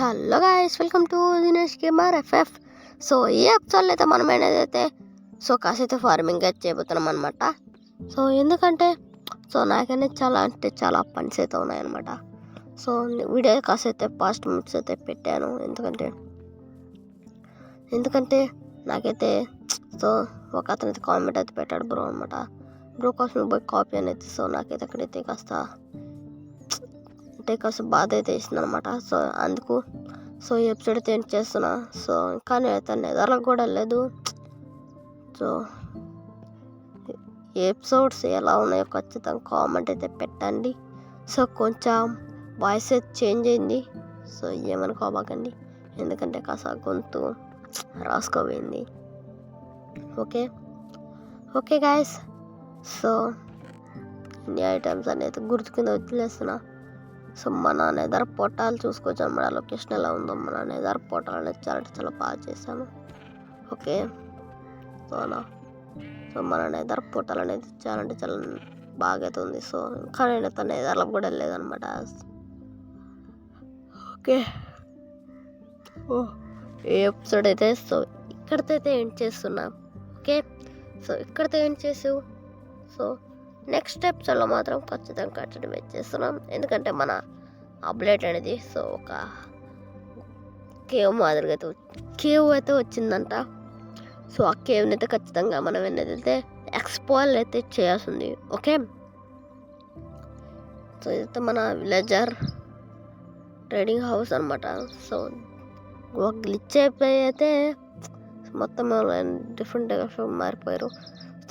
Hello guys, welcome to Dinesh gamer FF. So ఈ ఎపిసోడ్లో అయితే మనం ఏదైతే కాసైతే ఫార్మింగ్ అయితే చేయబోతున్నాం అనమాట. సో ఎందుకంటే నాకైతే చాలా అంటే చాలా పనిస్ అయితే ఉన్నాయన్నమాట. సో వీడియో కాసైతే పాస్ట్ మినిట్స్ అయితే పెట్టాను. ఎందుకంటే నాకైతే ఒక అతను అయితే కామెంట్ అయితే పెట్టాడు బ్రో అనమాట. బ్రో కోసం పోయి కాపీ అనేది. నాకైతే అక్కడైతే కాస్త బాధ అయితే వేసింది అనమాట. అందుకు ఈ ఎపిసోడ్ అయితే ఎండ్ చేస్తున్నా. ఇంకా నేనైతే నెదర్లకు కూడా లేదు. ఈ ఎపిసోడ్స్ ఎలా ఉన్నాయో ఖచ్చితంగా కామెంట్ అయితే పెట్టండి. కొంచెం వాయిస్ అయితే చేంజ్ అయింది. ఏమనుకోబాకండి, ఎందుకంటే కాస్త గొంతు రాసుకోపోయింది. Okay guys. ఇన్ని ఐటమ్స్ అనేది గుర్తు కింద వదిలేస్తున్నా. మన నెదర్ పోర్టల్ చూసుకోవచ్చు అనమాట. లొకేషన్ ఎలా ఉందో మన నెదర్ పోర్టల్ అనేది చాలా బాగా చేశాను. ఓకే, మన నెదర్ పోర్టల్ అనేది చాలా బాగా అయితే ఉంది. ఇంకా నేనైతే నెదర్లకు కూడా వెళ్ళలేదన్నమాట. ఓకే, ఈ ఎపిసోడ్ అయితే ఇక్కడితో అయితే ఎండ్ చేస్తున్నా. ఓకే, ఇక్కడితో ఎండ్ చేసావు. నెక్స్ట్ ఎపిసోడ్లో మాత్రం ఖచ్చితంగా కంటిన్యూ చేస్తున్నాం. ఎందుకంటే మన అప్డేట్ అనేది ఒక కేవ్ మాదిరిగా అయితే వచ్చిందంట. ఆ కేవ్ని అయితే ఖచ్చితంగా మనం ఏంటంటే ఎక్స్ప్లోర్ అయితే చేయాల్సి ఉంది. ఓకే, ఇదైతే మన విలేజర్ ట్రేడింగ్ హౌస్ అనమాట. ఒక గ్లిచ్ అయిపోయి అయితే మొత్తం డిఫరెంట్గా మారిపోయారు.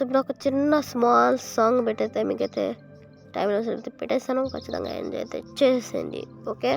ఇప్పుడు ఒక చిన్న స్మాల్ సాంగ్ పెట్టయితే మీకైతే టైం పెట్టేస్తాను. ఖచ్చితంగా ఎంజాయ్ అయితే చేసేయండి. ఓకే.